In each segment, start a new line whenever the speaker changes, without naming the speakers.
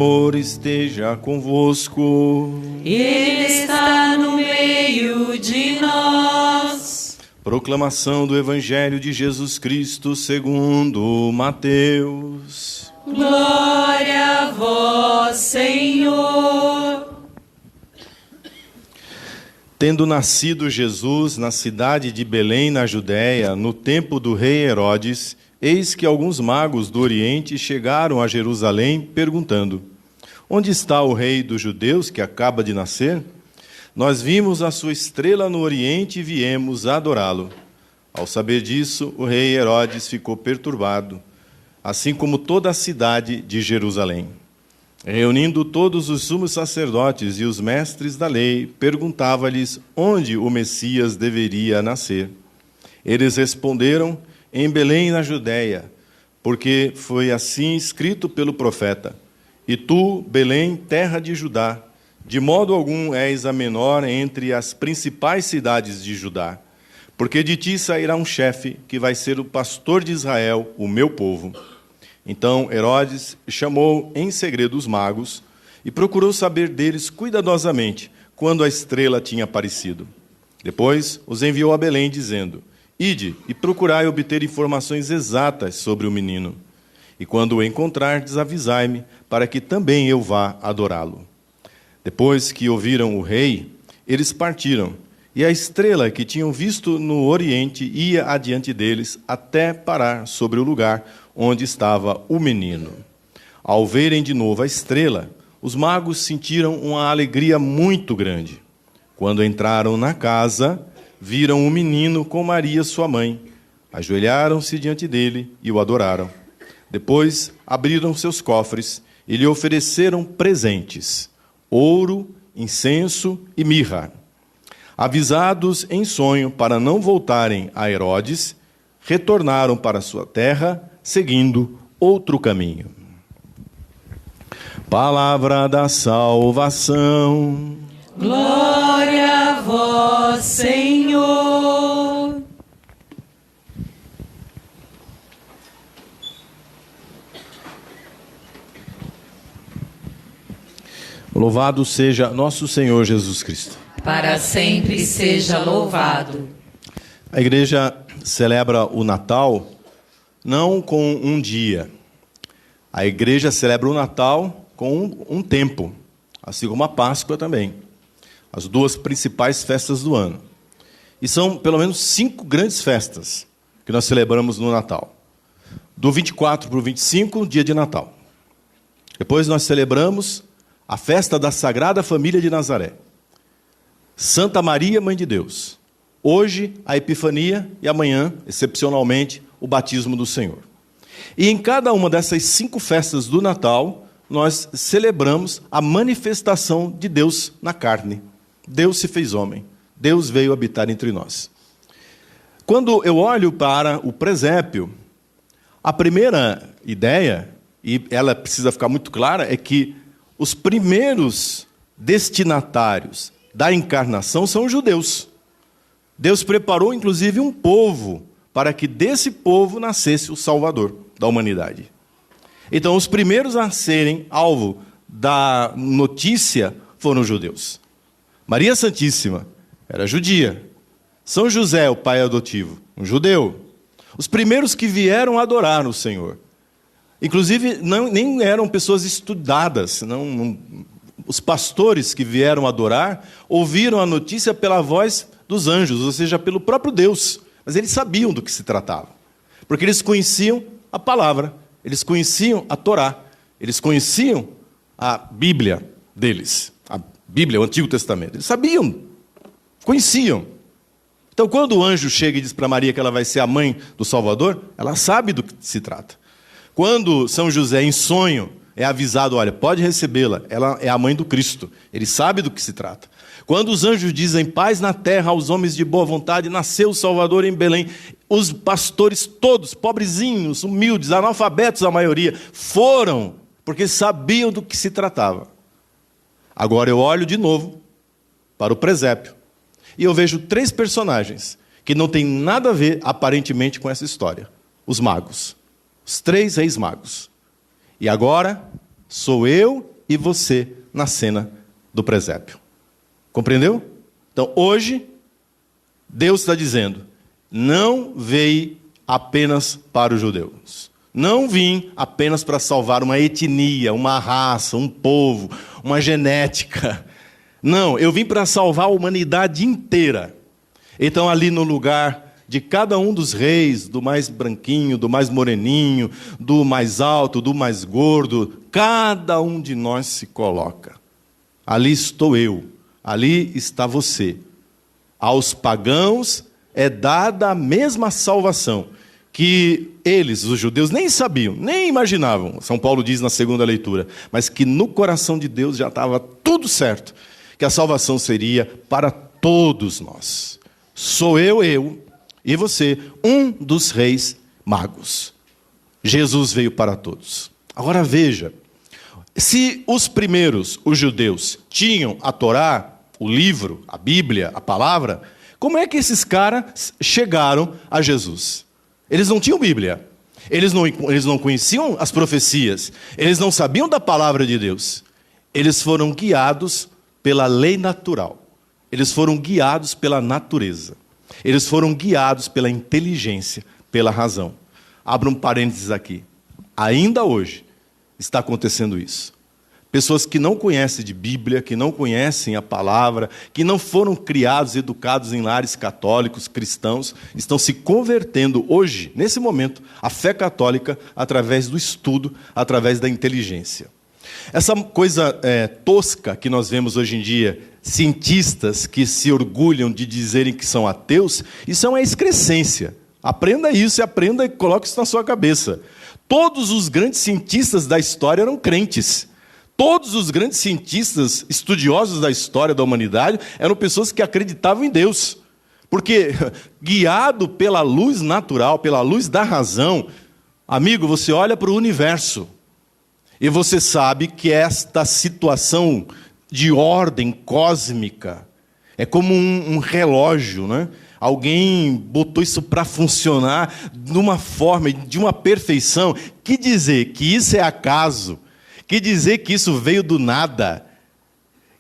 Senhor esteja convosco.
Ele está no meio de nós.
Proclamação do Evangelho de Jesus Cristo segundo Mateus.
Glória a vós, Senhor.
Tendo nascido Jesus na cidade de Belém, na Judéia, no tempo do rei Herodes, eis que alguns magos do Oriente chegaram a Jerusalém, perguntando: onde está o rei dos judeus que acaba de nascer? Nós vimos a sua estrela no Oriente e viemos adorá-lo. Ao saber disso, o rei Herodes ficou perturbado, assim como toda a cidade de Jerusalém. Reunindo todos os sumos sacerdotes e os mestres da lei, perguntava-lhes onde o Messias deveria nascer. Eles responderam: em Belém, na Judéia, porque foi assim escrito pelo profeta: e tu, Belém, terra de Judá, de modo algum és a menor entre as principais cidades de Judá, porque de ti sairá um chefe que vai ser o pastor de Israel, o meu povo. Então Herodes chamou em segredo os magos e procurou saber deles cuidadosamente quando a estrela tinha aparecido. Depois os enviou a Belém, dizendo: ide e procurai obter informações exatas sobre o menino. E quando o encontrardes, avisai-me, para que também eu vá adorá-lo. Depois que ouviram o rei, eles partiram, e a estrela que tinham visto no Oriente ia adiante deles, até parar sobre o lugar onde estava o menino. Ao verem de novo a estrela, os magos sentiram uma alegria muito grande. Quando entraram na casa, viram o menino com Maria, sua mãe. Ajoelharam-se diante dele e o adoraram. Depois abriram seus cofres e lhe ofereceram presentes: ouro, incenso e mirra. Avisados em sonho para não voltarem a Herodes, retornaram para sua terra, seguindo outro caminho. Palavra da salvação.
Glória a vós, Senhor.
Louvado seja nosso Senhor Jesus Cristo.
Para sempre seja louvado.
A igreja celebra o Natal não com um dia. A igreja celebra o Natal com um tempo, assim como a Páscoa também. As duas principais festas do ano. E são pelo menos 5 grandes festas que nós celebramos no Natal. Do 24 para o 25, dia de Natal. Depois nós celebramos a festa da Sagrada Família de Nazaré. Santa Maria, Mãe de Deus. Hoje, a Epifania e amanhã, excepcionalmente, o batismo do Senhor. E em cada uma dessas 5 festas do Natal, nós celebramos a manifestação de Deus na carne. Deus se fez homem. Deus veio habitar entre nós. Quando eu olho para o presépio, a primeira ideia, e ela precisa ficar muito clara, é que os primeiros destinatários da encarnação são os judeus. Deus preparou, inclusive, um povo para que desse povo nascesse o Salvador da humanidade. Então, os primeiros a serem alvo da notícia foram os judeus. Maria Santíssima era judia. São José, o pai adotivo, um judeu. Os primeiros que vieram adorar o Senhor. Inclusive, nem eram pessoas estudadas. Os pastores que vieram adorar ouviram a notícia pela voz dos anjos, ou seja, pelo próprio Deus. Mas eles sabiam do que se tratava. Porque eles conheciam a palavra, eles conheciam a Torá, eles conheciam a Bíblia deles. A Bíblia, o Antigo Testamento. Eles sabiam, conheciam. Então, quando o anjo chega e diz para Maria que ela vai ser a mãe do Salvador, ela sabe do que se trata. Quando São José, em sonho, é avisado: olha, pode recebê-la, ela é a mãe do Cristo. Ele sabe do que se trata. Quando os anjos dizem: paz na terra aos homens de boa vontade, nasceu o Salvador em Belém, os pastores todos, pobrezinhos, humildes, analfabetos a maioria, foram, porque sabiam do que se tratava. Agora eu olho de novo para o presépio e eu vejo 3 personagens que não têm nada a ver, aparentemente, com essa história. Os magos. Os 3 reis magos. E agora sou eu e você na cena do presépio. Compreendeu? Então, hoje, Deus está dizendo, não veio apenas para os judeus. Não vim apenas para salvar uma etnia, uma raça, um povo, uma genética. Não, eu vim para salvar a humanidade inteira. Então, ali no lugar de cada um dos reis, do mais branquinho, do mais moreninho, do mais alto, do mais gordo, cada um de nós se coloca. Ali estou eu, ali está você. Aos pagãos é dada a mesma salvação que eles, os judeus, nem sabiam, nem imaginavam. São Paulo diz na segunda leitura, mas que no coração de Deus já estava tudo certo, que a salvação seria para todos nós. Sou eu e você, um dos reis magos. Jesus veio para todos. Agora veja, se os primeiros, os judeus, tinham a Torá, o livro, a Bíblia, a palavra, como é que esses caras chegaram a Jesus? Eles não tinham Bíblia, eles não conheciam as profecias, eles não sabiam da palavra de Deus. Eles foram guiados pela lei natural, eles foram guiados pela natureza. Eles foram guiados pela inteligência, pela razão. Abra um parênteses aqui. Ainda hoje está acontecendo isso. Pessoas que não conhecem de Bíblia, que não conhecem a palavra, que não foram criados, educados em lares católicos, cristãos, estão se convertendo hoje, nesse momento, à fé católica através do estudo, através da inteligência. Essa coisa tosca que nós vemos hoje em dia, cientistas que se orgulham de dizerem que são ateus, isso é uma excrescência. Aprenda isso, aprenda e coloque isso na sua cabeça. Todos os grandes cientistas da história eram crentes. Todos os grandes cientistas, estudiosos da história da humanidade, eram pessoas que acreditavam em Deus. Porque, guiado pela luz natural, pela luz da razão, amigo, você olha para o universo e você sabe que esta situação de ordem cósmica é como um relógio, né? Alguém botou isso para funcionar de uma forma, de uma perfeição. Que dizer que isso é acaso? Que dizer que isso veio do nada?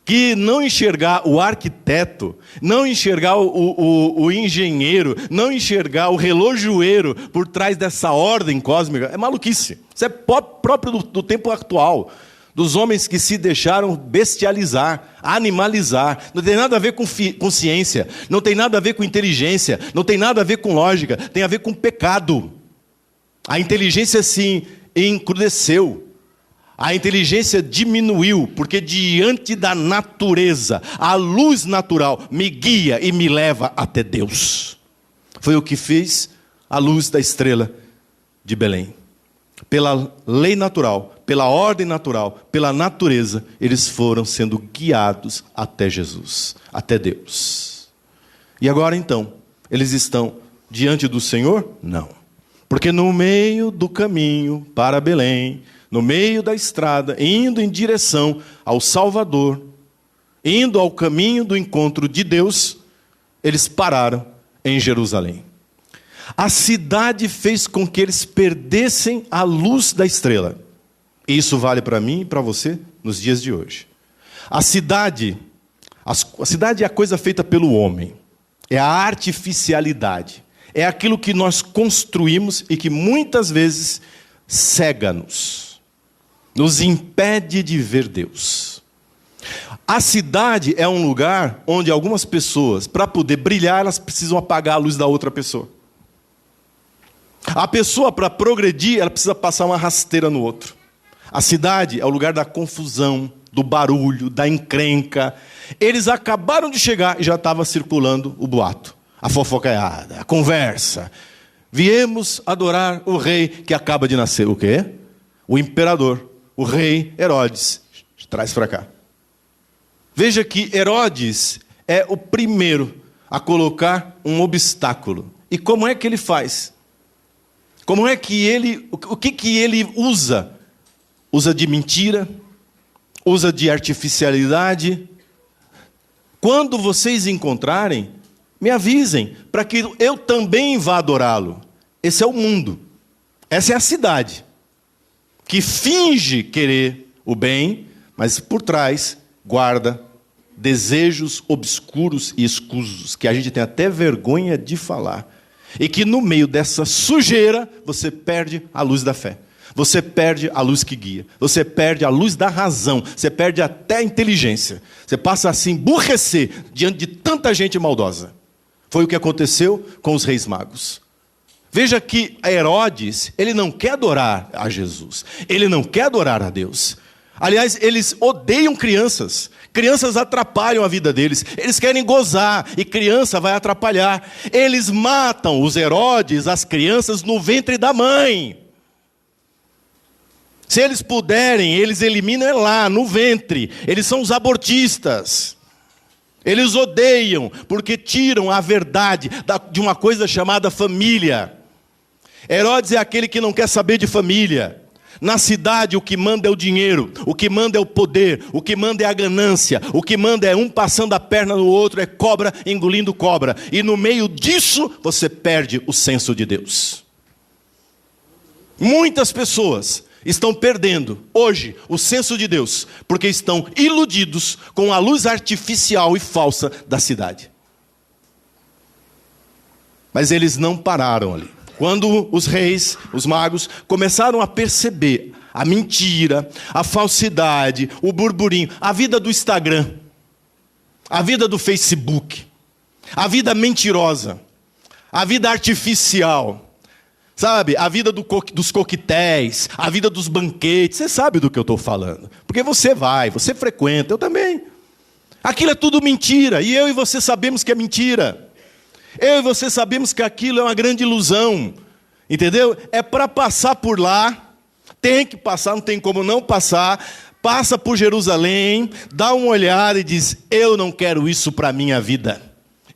Que não enxergar o arquiteto, não enxergar o engenheiro, não enxergar o relojoeiro por trás dessa ordem cósmica, é maluquice. Isso é próprio do tempo atual. Dos homens que se deixaram bestializar, animalizar. Não tem nada a ver com ciência, não tem nada a ver com inteligência, não tem nada a ver com lógica, tem a ver com pecado. A inteligência se encrudeceu, a inteligência diminuiu, porque diante da natureza, a luz natural me guia e me leva até Deus. Foi o que fez a luz da estrela de Belém. Pela lei natural, pela ordem natural, pela natureza, eles foram sendo guiados até Jesus, até Deus. E agora então, eles estão diante do Senhor? Não. Porque no meio do caminho para Belém, no meio da estrada, indo em direção ao Salvador, indo ao caminho do encontro de Deus, eles pararam em Jerusalém. A cidade fez com que eles perdessem a luz da estrela. E isso vale para mim e para você nos dias de hoje. A cidade é a coisa feita pelo homem. É a artificialidade. É aquilo que nós construímos e que muitas vezes cega-nos. Nos impede de ver Deus. A cidade é um lugar onde algumas pessoas, para poder brilhar, elas precisam apagar a luz da outra pessoa. A pessoa, para progredir, ela precisa passar uma rasteira no outro. A cidade é o lugar da confusão, do barulho, da encrenca. Eles acabaram de chegar e já estava circulando o boato, a fofocaiada, a conversa. Viemos adorar o rei que acaba de nascer. O quê? O imperador, o rei Herodes. Traz para cá. Veja que Herodes é o primeiro a colocar um obstáculo. E como é que ele faz? Como é que ele, o que ele usa? Usa de mentira, usa de artificialidade. Quando vocês encontrarem, me avisem, para que eu também vá adorá-lo. Esse é o mundo. Essa é a cidade, que finge querer o bem, mas por trás guarda desejos obscuros e escusos, que a gente tem até vergonha de falar. E que no meio dessa sujeira, você perde a luz da fé. Você perde a luz que guia. Você perde a luz da razão. Você perde até a inteligência. Você passa a se emburrecer diante de tanta gente maldosa. Foi o que aconteceu com os reis magos. Veja que Herodes, ele não quer adorar a Jesus. Ele não quer adorar a Deus. Aliás, eles odeiam crianças. Crianças atrapalham a vida deles. Eles querem gozar e criança vai atrapalhar. Eles matam, os Herodes, as crianças no ventre da mãe. Se eles puderem, eles eliminam lá, no ventre. Eles são os abortistas. Eles odeiam, porque tiram a verdade de uma coisa chamada família. Herodes é aquele que não quer saber de família. Na cidade o que manda é o dinheiro, o que manda é o poder, o que manda é a ganância, o que manda é um passando a perna no outro, é cobra engolindo cobra. E no meio disso você perde o senso de Deus. Muitas pessoas estão perdendo hoje o senso de Deus, porque estão iludidos com a luz artificial e falsa da cidade. Mas eles não pararam ali. Quando os reis, os magos, começaram a perceber a mentira, a falsidade, o burburinho, a vida do Instagram, a vida do Facebook, a vida mentirosa, a vida artificial, sabe? A vida dos coquetéis, a vida dos banquetes. Você sabe do que eu estou falando, porque você vai, você frequenta, eu também. Aquilo é tudo mentira, e eu e você sabemos que é mentira. Eu e você sabemos que aquilo é uma grande ilusão, entendeu? É para passar por lá, tem que passar, não tem como não passar. Passa por Jerusalém, dá uma olhada e diz: eu não quero isso para a minha vida.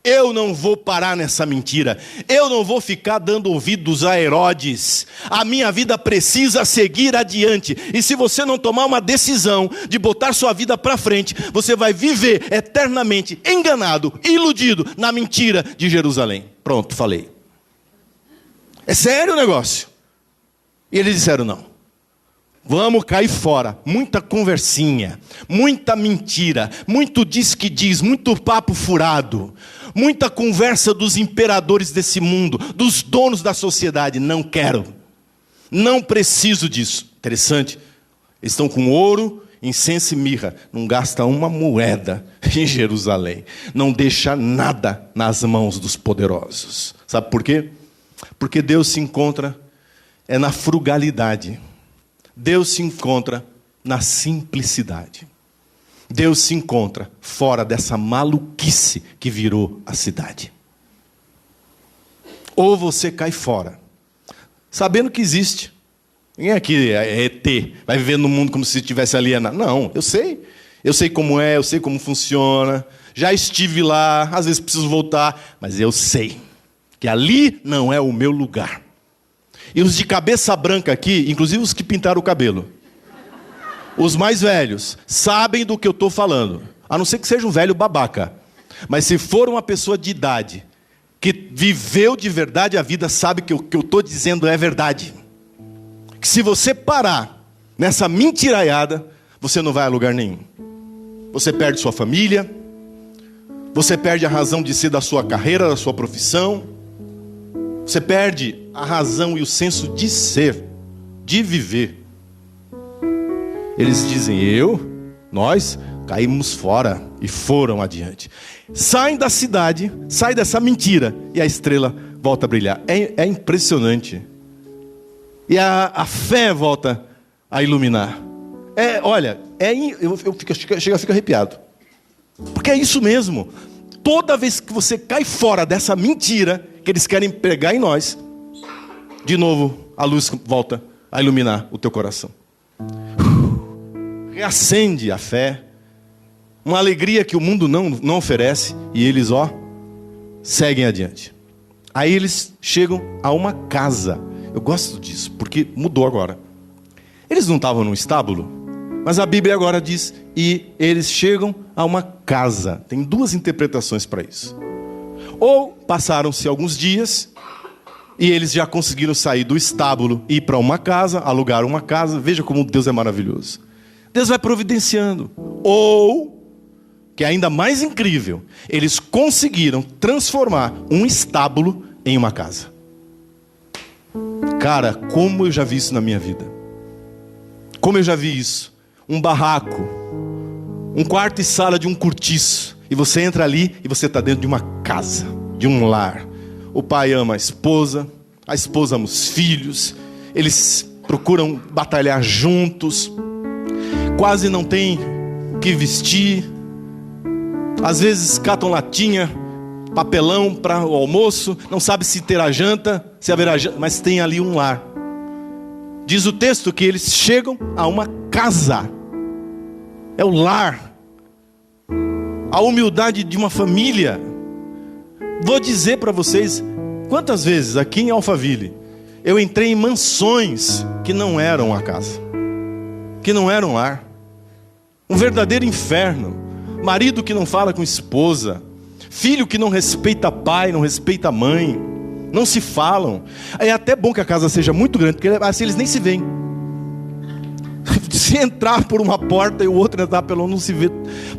Eu não vou parar nessa mentira. Eu não vou ficar dando ouvidos a Herodes. A minha vida precisa seguir adiante. E se você não tomar uma decisão de botar sua vida para frente, você vai viver eternamente enganado, iludido na mentira de Jerusalém. Pronto, falei. É sério o negócio. E eles disseram: não. Vamos cair fora. Muita conversinha, muita mentira, muito diz que diz, muito papo furado, muita conversa dos imperadores desse mundo, dos donos da sociedade. Não quero, não preciso disso. Interessante, eles estão com ouro, incenso e mirra. Não gasta uma moeda em Jerusalém. Não deixa nada nas mãos dos poderosos. Sabe por quê? Porque Deus se encontra na frugalidade. Deus se encontra na simplicidade. Deus se encontra fora dessa maluquice que virou a cidade. Ou você cai fora, sabendo que existe. Ninguém aqui é ET, vai viver no mundo como se estivesse alienado. Não, eu sei como é, eu sei como funciona. Já estive lá, às vezes preciso voltar, mas eu sei que ali não é o meu lugar. E os de cabeça branca aqui, inclusive os que pintaram o cabelo, os mais velhos, sabem do que eu estou falando. A não ser que seja um velho babaca. Mas se for uma pessoa de idade, que viveu de verdade a vida, sabe que o que eu estou dizendo é verdade. Que se você parar nessa mentiraiada, você não vai a lugar nenhum. Você perde sua família, você perde a razão de ser da sua carreira, da sua profissão. Você perde a razão e o senso de ser, de viver. Eles dizem: nós caímos fora e foram adiante. Saem da cidade, saem dessa mentira e a estrela volta a brilhar. É impressionante. E a fé volta a iluminar. Eu chego a ficar arrepiado. Porque é isso mesmo. Toda vez que você cai fora dessa mentira que eles querem pregar em nós, de novo a luz volta a iluminar o teu coração. Reacende a fé, uma alegria que o mundo não oferece, e eles seguem adiante. Aí eles chegam a uma casa. Eu gosto disso, porque mudou agora. Eles não estavam num estábulo, mas a Bíblia agora diz: e eles chegam a uma casa. Tem duas interpretações para isso. Ou passaram-se alguns dias e eles já conseguiram sair do estábulo e ir para uma casa, alugar uma casa. Veja como Deus é maravilhoso. Deus vai providenciando. Ou, que é ainda mais incrível, eles conseguiram transformar um estábulo em uma casa. Cara, como eu já vi isso na minha vida. Como eu já vi isso. Um barraco, um quarto e sala de um cortiço, e você entra ali e você está dentro de uma casa, de um lar. O pai ama a esposa ama os filhos, eles procuram batalhar juntos, quase não tem o que vestir, às vezes catam latinha, papelão para o almoço, não sabe se terá janta, se haverá janta, mas tem ali um lar. Diz o texto que eles chegam a uma casa, é o lar, a humildade de uma família. Vou dizer para vocês, quantas vezes aqui em Alphaville eu entrei em mansões que não eram a casa, que não eram um lar, um verdadeiro inferno. Marido que não fala com esposa, filho que não respeita pai, não respeita mãe, não se falam. É até bom que a casa seja muito grande, porque assim eles nem se veem. Se entrar por uma porta e o outro entrar pelo outro, não se vê.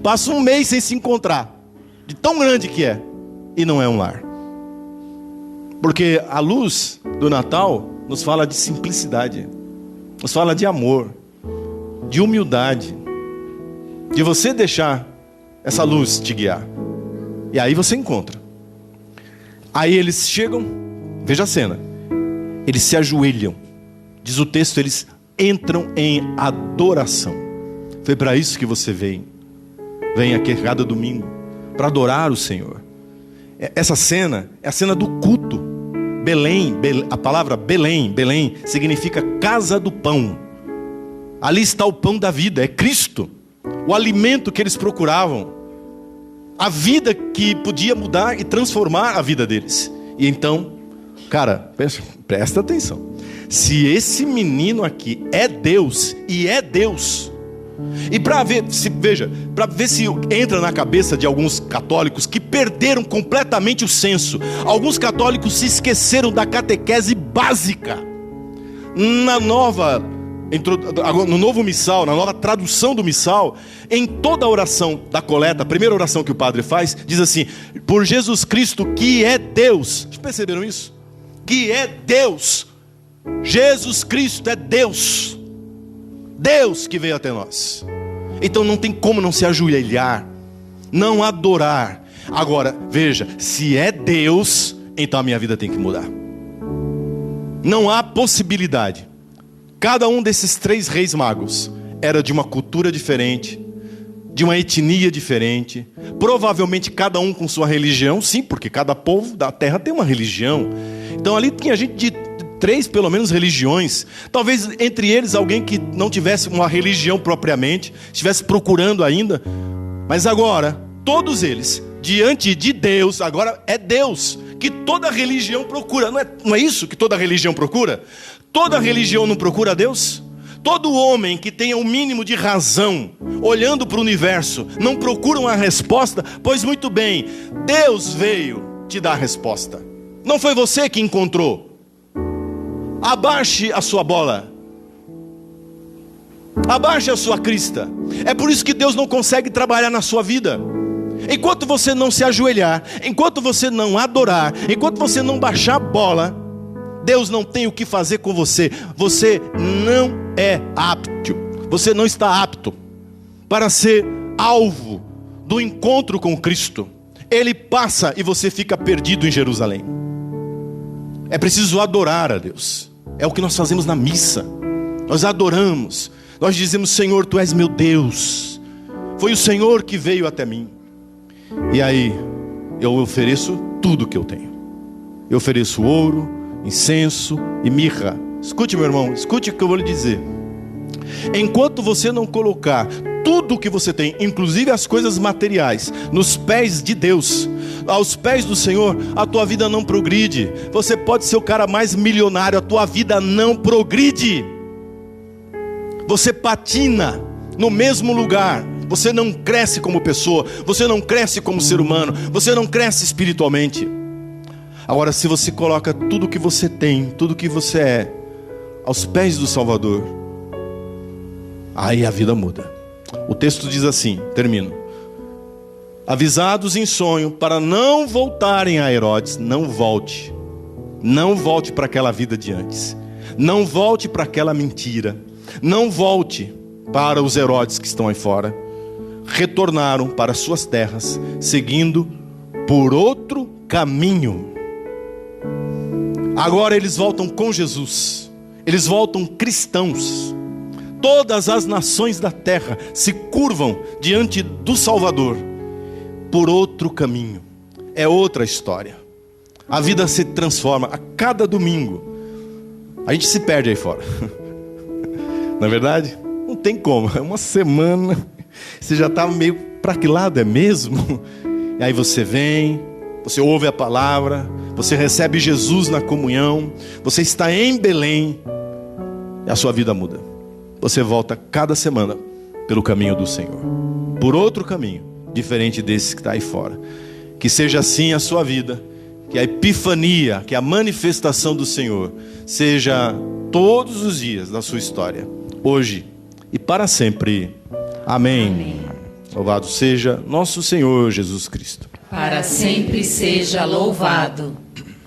Passa um mês sem se encontrar, de tão grande que é. E não é um lar. Porque a luz do Natal nos fala de simplicidade, nos fala de amor, de humildade, de você deixar essa luz te guiar. E aí você encontra. Aí eles chegam, veja a cena, eles se ajoelham. Diz o texto, eles entram em adoração. Foi para isso que você vem aqui a cada domingo, para adorar o Senhor. Essa cena é a cena do culto. Belém, a palavra Belém significa casa do pão. Ali está o pão da vida, é Cristo, o alimento que eles procuravam, a vida que podia mudar e transformar a vida deles. E então, cara, presta atenção, se esse menino aqui é Deus, e é Deus, e para ver se entra na cabeça de alguns católicos que perderam completamente o senso. Alguns católicos se esqueceram da catequese básica. No novo missal, na nova tradução do missal, em toda a oração da coleta, a primeira oração que o padre faz, diz assim: por Jesus Cristo que é Deus. Vocês perceberam isso? Que é Deus. Jesus Cristo é Deus. Deus que veio até nós. Então não tem como não se ajoelhar, não adorar. Agora, veja, se é Deus, então a minha vida tem que mudar. Não há possibilidade. Cada um desses 3 reis magos era de uma cultura diferente, de uma etnia diferente, provavelmente cada um com sua religião, sim, porque cada povo da terra tem uma religião. Então ali tinha gente de 3 pelo menos religiões, talvez entre eles alguém que não tivesse uma religião propriamente, estivesse procurando ainda, mas agora, todos eles, diante de Deus, agora é Deus, que toda religião procura, não é isso que toda religião procura? Toda religião não procura Deus? Todo homem que tenha o mínimo de razão, olhando para o universo, não procura uma resposta? Pois muito bem, Deus veio te dar a resposta, não foi você que encontrou. Abaixe a sua bola, abaixe a sua crista. É por isso que Deus não consegue trabalhar na sua vida. Enquanto você não se ajoelhar, enquanto você não adorar, enquanto você não baixar a bola, Deus não tem o que fazer com você. Você não é apto, você não está apto para ser alvo do encontro com Cristo. Ele passa e você fica perdido em Jerusalém. É preciso adorar a Deus. É o que nós fazemos na missa. Nós adoramos. Nós dizemos: Senhor, Tu és meu Deus. Foi o Senhor que veio até mim. E aí eu ofereço tudo que eu tenho. Eu ofereço ouro, incenso e mirra. Escute, meu irmão, escute o que eu vou lhe dizer. Enquanto você não colocar tudo o que você tem, inclusive as coisas materiais, nos pés de Deus, aos pés do Senhor, a tua vida não progride. Você pode ser o cara mais milionário, a tua vida não progride. Você patina no mesmo lugar. Você não cresce como pessoa, você não cresce como ser humano, você não cresce espiritualmente. Agora, se você coloca tudo o que você tem, tudo o que você é, aos pés do Salvador, Aí a vida muda. O texto diz assim, termino. Avisados em sonho para não voltarem a Herodes, não volte. Não volte para aquela vida de antes. Não volte para aquela mentira. Não volte para os Herodes que estão aí fora. Retornaram para suas terras, seguindo por outro caminho. Agora eles voltam com Jesus. Eles voltam cristãos. Todas as nações da terra se curvam diante do Salvador por outro caminho. É outra história. A vida se transforma a cada domingo. A gente se perde aí fora. Não é verdade? Não tem como. É uma semana. Você já está meio, para que lado é mesmo? E aí você vem, você ouve a palavra, você recebe Jesus na comunhão, você está em Belém e a sua vida muda. Você volta cada semana pelo caminho do Senhor, por outro caminho, diferente desse que está aí fora. Que seja assim a sua vida, que a epifania, que a manifestação do Senhor seja todos os dias da sua história, hoje e para sempre. Amém.
Amém.
Louvado seja nosso Senhor Jesus Cristo.
Para sempre seja louvado.